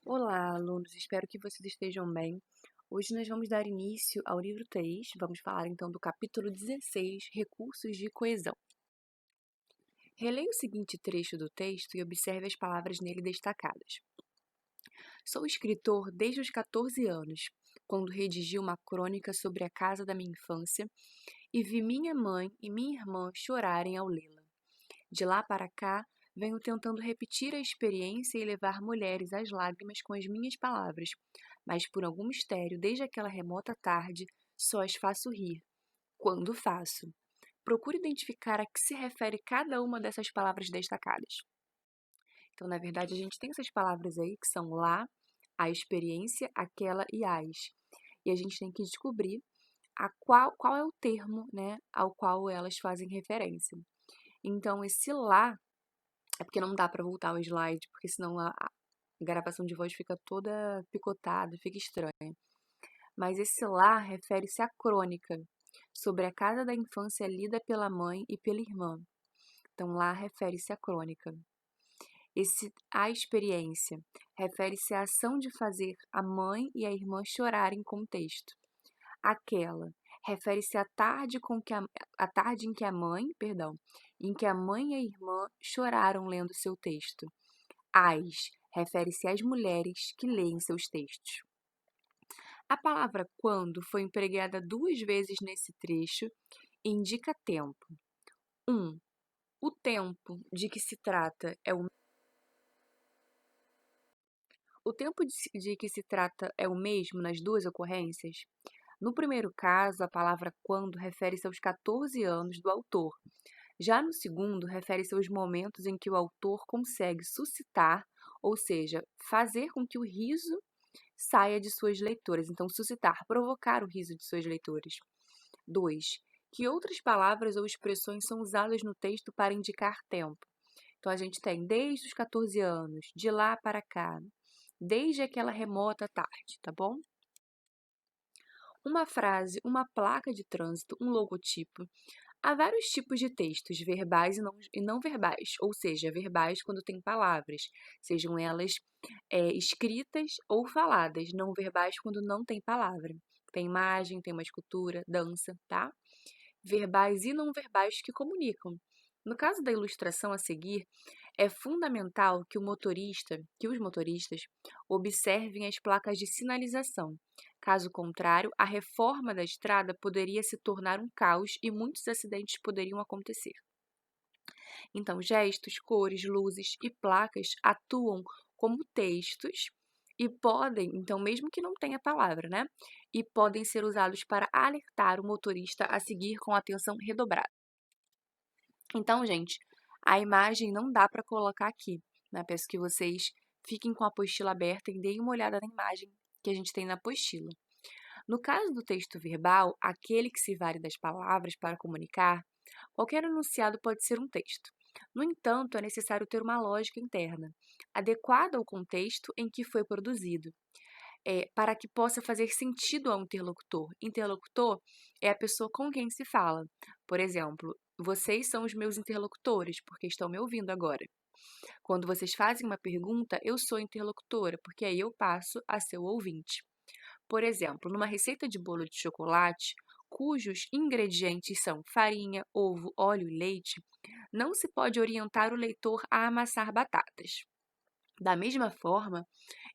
Olá, alunos, espero que vocês estejam bem. Hoje nós vamos dar início ao livro 3. Vamos falar então do capítulo 16, Recursos de Coesão. Releia o seguinte trecho do texto e observe as palavras nele destacadas. Sou escritor desde os 14 anos, quando redigi uma crônica sobre a casa da minha infância e vi minha mãe e minha irmã chorarem ao lê-la. De lá para cá, venho tentando repetir a experiência e levar mulheres às lágrimas com as minhas palavras, mas por algum mistério, desde aquela remota tarde, só as faço rir. Quando faço? Procure identificar a que se refere cada uma dessas palavras destacadas. Então, na verdade, a gente tem essas palavras aí que são lá, a experiência, aquela e as. E a gente tem que descobrir qual é o termo, né, ao qual elas fazem referência. Então, esse lá é porque não dá para voltar o slide, porque senão a gravação de voz fica toda picotada, fica estranha. Mas esse lá refere-se à crônica sobre a casa da infância lida pela mãe e pela irmã. Então, lá refere-se à crônica. A experiência refere-se à ação de fazer a mãe e a irmã chorarem com o texto. Aquela refere-se à tarde a tarde em que a mãe, em que a mãe e a irmã choraram lendo seu texto. As refere-se às mulheres que leem seus textos. A palavra quando foi empregada 2 vezes nesse trecho e indica tempo. 1. O tempo de que se trata é o tempo de que se trata é o mesmo nas duas ocorrências? No primeiro caso, a palavra quando refere-se aos 14 anos do autor. Já no segundo, refere-se aos momentos em que o autor consegue suscitar, ou seja, fazer com que o riso saia de suas leitoras. Então, suscitar, provocar o riso de suas leitoras. 2. Que outras palavras ou expressões são usadas no texto para indicar tempo? Então, a gente tem desde os 14 anos, de lá para cá, desde aquela remota tarde, tá bom? Uma frase, uma placa de trânsito, um logotipo. Há vários tipos de textos, verbais e não verbais, ou seja, verbais quando tem palavras, sejam elas escritas ou faladas, não verbais quando não tem palavra. Tem imagem, tem uma escultura, dança, tá? Verbais e não verbais que comunicam. No caso da ilustração a seguir, é fundamental que os motoristas observem as placas de sinalização. Caso contrário, a reforma da estrada poderia se tornar um caos e muitos acidentes poderiam acontecer. Então, gestos, cores, luzes e placas atuam como textos e podem, então, mesmo que não tenha palavra, né? E podem ser usados para alertar o motorista a seguir com atenção redobrada. Então, gente, a imagem não dá para colocar aqui, né? Peço que vocês fiquem com a apostila aberta e deem uma olhada na imagem que a gente tem na apostila. No caso do texto verbal, aquele que se vale das palavras para comunicar, qualquer enunciado pode ser um texto. No entanto, é necessário ter uma lógica interna, adequada ao contexto em que foi produzido, para que possa fazer sentido ao interlocutor. Interlocutor é a pessoa com quem se fala. Por exemplo, vocês são os meus interlocutores, porque estão me ouvindo agora. Quando vocês fazem uma pergunta, eu sou interlocutora, porque aí eu passo a ser o ouvinte. Por exemplo, numa receita de bolo de chocolate, cujos ingredientes são farinha, ovo, óleo e leite, não se pode orientar o leitor a amassar batatas. Da mesma forma,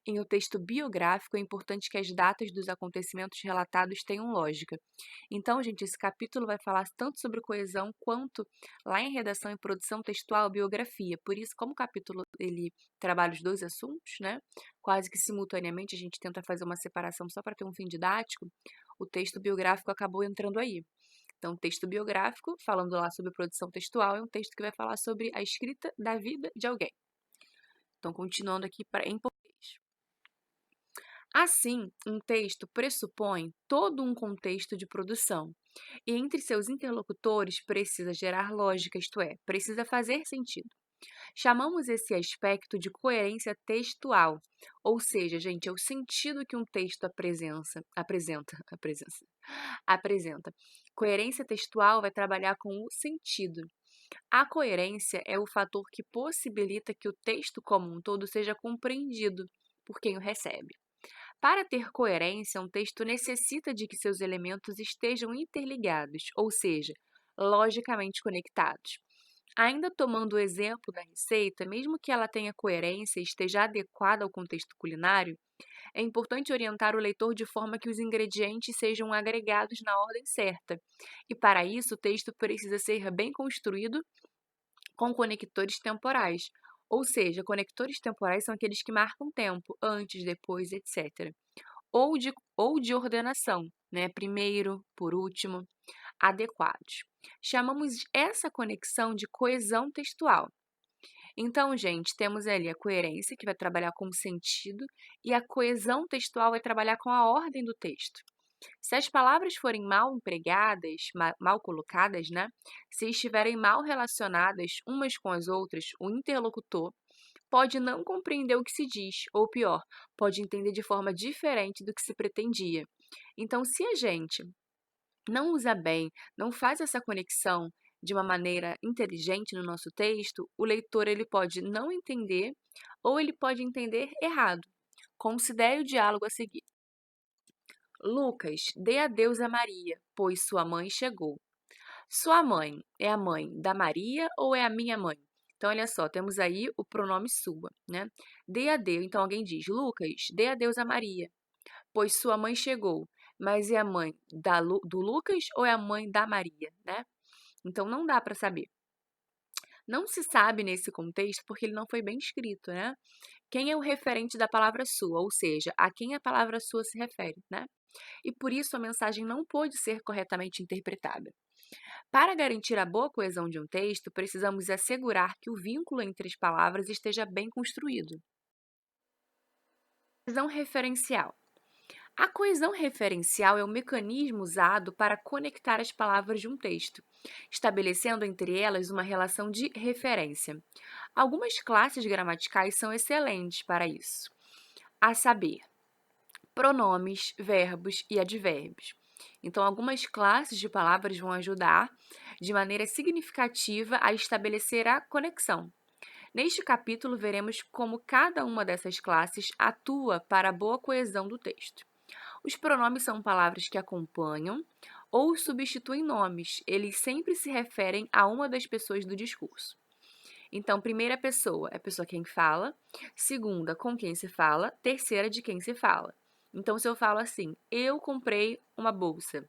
em um texto biográfico, é importante que as datas dos acontecimentos relatados tenham lógica. Então, gente, esse capítulo vai falar tanto sobre coesão quanto lá em redação e produção textual, biografia. Por isso, como o capítulo ele trabalha os dois assuntos, né? Quase que simultaneamente, a gente tenta fazer uma separação só para ter um fim didático. O texto biográfico acabou entrando aí. Então, texto biográfico, falando lá sobre produção textual, é um texto que vai falar sobre a escrita da vida de alguém. Então, continuando aqui em português. Assim, um texto pressupõe todo um contexto de produção, e entre seus interlocutores precisa gerar lógica, isto é, precisa fazer sentido. Chamamos esse aspecto de coerência textual, ou seja, gente, é o sentido que um texto apresenta. Coerência textual vai trabalhar com o sentido. A coerência é o fator que possibilita que o texto como um todo seja compreendido por quem o recebe. Para ter coerência, um texto necessita de que seus elementos estejam interligados, ou seja, logicamente conectados. Ainda tomando o exemplo da receita, mesmo que ela tenha coerência e esteja adequada ao contexto culinário, é importante orientar o leitor de forma que os ingredientes sejam agregados na ordem certa. E para isso, o texto precisa ser bem construído com conectores temporais. Ou seja, conectores temporais são aqueles que marcam tempo, antes, depois, etc. Ou de ordenação, né? Primeiro, por último, adequados. Chamamos essa conexão de coesão textual. Então, gente, temos ali a coerência, que vai trabalhar com o sentido, e a coesão textual vai trabalhar com a ordem do texto. Se as palavras forem mal empregadas, mal colocadas, né? Se estiverem mal relacionadas umas com as outras, o interlocutor pode não compreender o que se diz, ou pior, pode entender de forma diferente do que se pretendia. Então, se a gente não usa bem, não faz essa conexão de uma maneira inteligente no nosso texto, o leitor ele pode não entender ou ele pode entender errado. Considere o diálogo a seguir. Lucas, dê adeus a Maria, pois sua mãe chegou. Sua mãe é a mãe da Maria ou é a minha mãe? Então, olha só, temos aí o pronome sua, né? Dê adeus. Então, alguém diz, Lucas, dê adeus a Maria, pois sua mãe chegou. Mas é a mãe do Lucas ou é a mãe da Maria, né? Então, não dá para saber. Não se sabe nesse contexto porque ele não foi bem escrito, né? Quem é o referente da palavra sua, ou seja, a quem a palavra sua se refere, né? E por isso a mensagem não pôde ser corretamente interpretada. Para garantir a boa coesão de um texto, precisamos assegurar que o vínculo entre as palavras esteja bem construído. Coesão referencial. A coesão referencial é o mecanismo usado para conectar as palavras de um texto, estabelecendo entre elas uma relação de referência. Algumas classes gramaticais são excelentes para isso, a saber, pronomes, verbos e advérbios. Então, algumas classes de palavras vão ajudar de maneira significativa a estabelecer a conexão. Neste capítulo, veremos como cada uma dessas classes atua para a boa coesão do texto. Os pronomes são palavras que acompanham ou substituem nomes. Eles sempre se referem a uma das pessoas do discurso. Então, primeira pessoa é a pessoa quem fala, segunda, com quem se fala, terceira, de quem se fala. Então, se eu falo assim, eu comprei uma bolsa.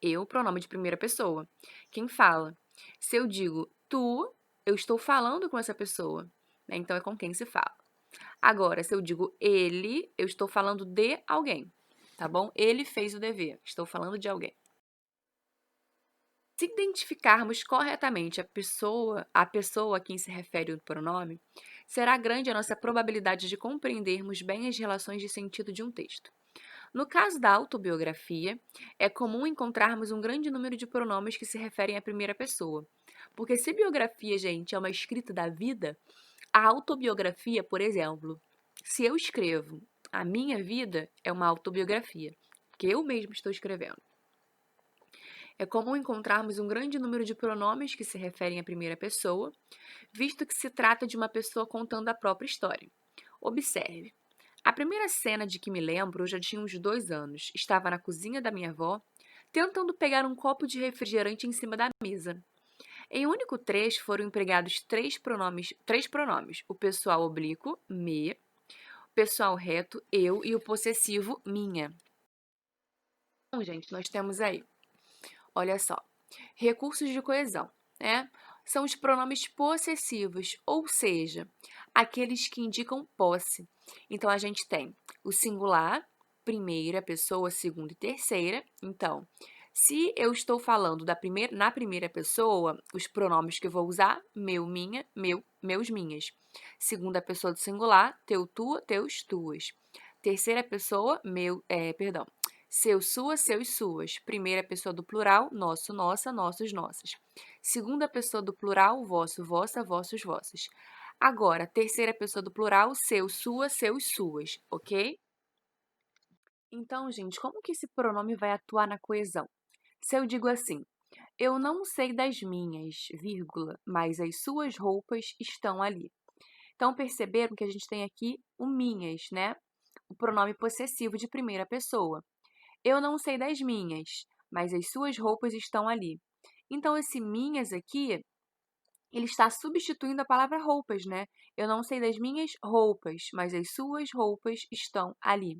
Eu, pronome de primeira pessoa. Quem fala? Se eu digo tu, eu estou falando com essa pessoa, né? Então, é com quem se fala. Agora, se eu digo ele, eu estou falando de alguém, tá bom? Ele fez o dever, estou falando de alguém. Se identificarmos corretamente a pessoa a quem se refere o pronome, será grande a nossa probabilidade de compreendermos bem as relações de sentido de um texto. No caso da autobiografia, é comum encontrarmos um grande número de pronomes que se referem à primeira pessoa. Porque se biografia, gente, é uma escrita da vida, a autobiografia, por exemplo, se eu escrevo a minha vida, é uma autobiografia, que eu mesmo estou escrevendo. É comum encontrarmos um grande número de pronomes que se referem à primeira pessoa, visto que se trata de uma pessoa contando a própria história. Observe. A primeira cena de que me lembro, eu já tinha uns 2 anos. Estava na cozinha da minha avó, tentando pegar um copo de refrigerante em cima da mesa. Em um único trecho foram empregados três pronomes: o pessoal oblíquo, me, o pessoal reto, eu, e o possessivo, minha. Então, gente, nós temos aí, olha só, recursos de coesão, né? São os pronomes possessivos, ou seja, aqueles que indicam posse. Então, a gente tem o singular, primeira pessoa, segunda e terceira. Então, se eu estou falando na primeira pessoa, os pronomes que eu vou usar, meu, minha, meu, meus, minhas. Segunda pessoa do singular, teu, tua, teus, tuas. Terceira pessoa, seu, sua, seus, suas. Primeira pessoa do plural, nosso, nossa, nossos, nossas. Segunda pessoa do plural, vosso, vossa, vossos, vossas. Agora, terceira pessoa do plural, seu, sua, seus, suas, ok? Então, gente, como que esse pronome vai atuar na coesão? Se eu digo assim, eu não sei das minhas, vírgula, mas as suas roupas estão ali. Então, perceberam que a gente tem aqui o minhas, né? O pronome possessivo de primeira pessoa. Eu não sei das minhas, mas as suas roupas estão ali. Então, esse minhas aqui, ele está substituindo a palavra roupas, né? Eu não sei das minhas roupas, mas as suas roupas estão ali.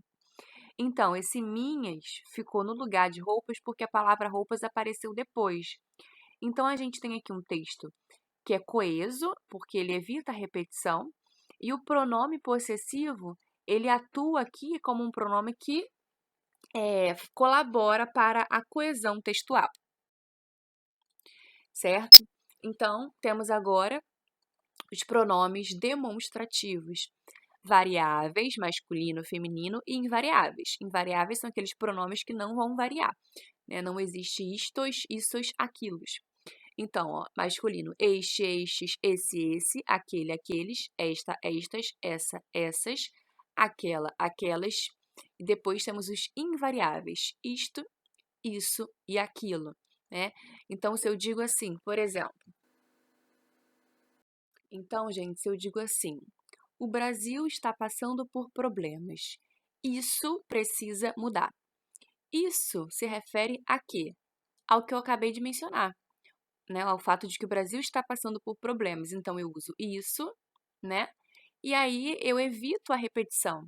Então, esse minhas ficou no lugar de roupas porque a palavra roupas apareceu depois. Então, a gente tem aqui um texto que é coeso, porque ele evita a repetição, e o pronome possessivo, ele atua aqui como um pronome que colabora para a coesão textual, certo? Então, temos agora os pronomes demonstrativos. Variáveis, masculino, feminino e invariáveis. Invariáveis são aqueles pronomes que não vão variar, né? Não existe istos, issos, aquilos. Então, ó, masculino, este, estes, esse, aquele, aqueles, esta, estas, essa, essas, aquela, aquelas. E depois temos os invariáveis, isto, isso e aquilo, né? Então, se eu digo assim, por exemplo, se eu digo assim, o Brasil está passando por problemas. Isso precisa mudar. Isso se refere a quê? Ao que eu acabei de mencionar, né? Ao fato de que o Brasil está passando por problemas. Então, eu uso isso, né? E aí, eu evito a repetição.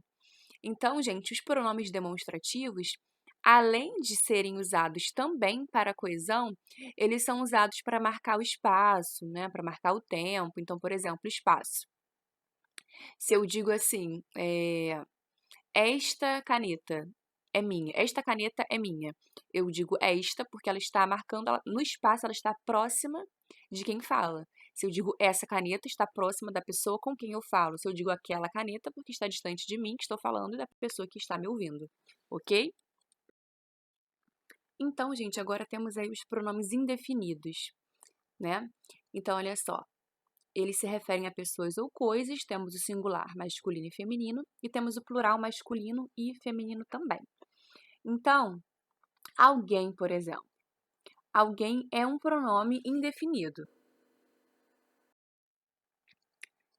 Então, gente, os pronomes demonstrativos, além de serem usados também para a coesão, eles são usados para marcar o espaço, né? Para marcar o tempo. Então, por exemplo, espaço. Se eu digo assim, esta caneta é minha, esta caneta é minha. Eu digo esta porque ela está marcando, no espaço ela está próxima de quem fala. Se eu digo essa caneta, está próxima da pessoa com quem eu falo. Se eu digo aquela caneta, porque está distante de mim, que estou falando, e da pessoa que está me ouvindo. Ok? Então, gente, agora temos aí os pronomes indefinidos, né? Então, olha só. Eles se referem a pessoas ou coisas, temos o singular masculino e feminino, e temos o plural masculino e feminino também. Então, alguém, por exemplo. Alguém é um pronome indefinido.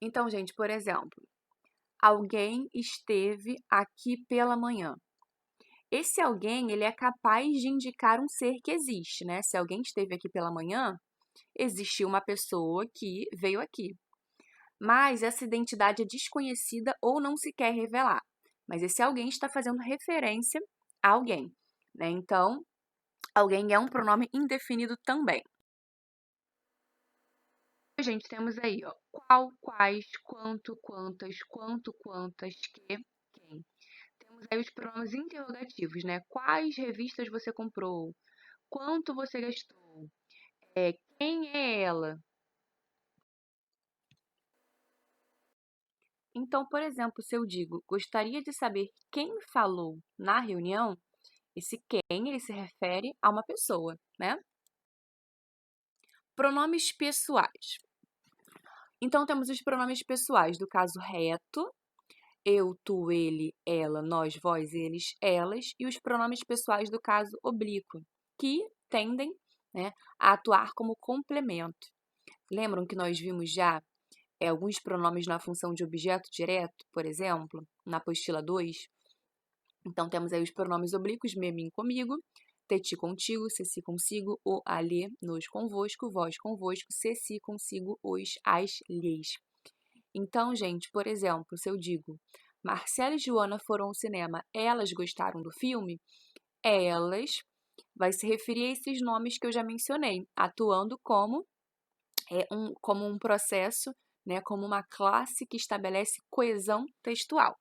Então, gente, por exemplo, alguém esteve aqui pela manhã. Esse alguém, ele é capaz de indicar um ser que existe, né? Se alguém esteve aqui pela manhã, existiu uma pessoa que veio aqui. Mas essa identidade é desconhecida ou não se quer revelar. Mas esse alguém está fazendo referência a alguém, né? Então, alguém é um pronome indefinido também. Gente, temos aí, ó, qual, quais, quanto, quantas, quanto, quantas, que, quem. Temos aí os pronomes interrogativos, né? Quais revistas você comprou? Quanto você gastou? Quem é ela? Então, por exemplo, se eu digo, gostaria de saber quem falou na reunião, esse quem, ele se refere a uma pessoa, né? Pronomes pessoais. Então, temos os pronomes pessoais do caso reto, eu, tu, ele, ela, nós, vós, eles, elas, e os pronomes pessoais do caso oblíquo, que tendem, né, a atuar como complemento. Lembram que nós vimos já alguns pronomes na função de objeto direto, por exemplo, na apostila 2? Então, temos aí os pronomes oblíquos, me, mim, comigo, te, ti, contigo, se, si, consigo, o, a, lhe, nos, convosco, vós, convosco, se, si, consigo, os, as, lhes. Então, gente, por exemplo, se eu digo Marcela e Joana foram ao cinema, elas gostaram do filme, elas vai se referir a esses nomes que eu já mencionei, atuando como um processo, né, como uma classe que estabelece coesão textual.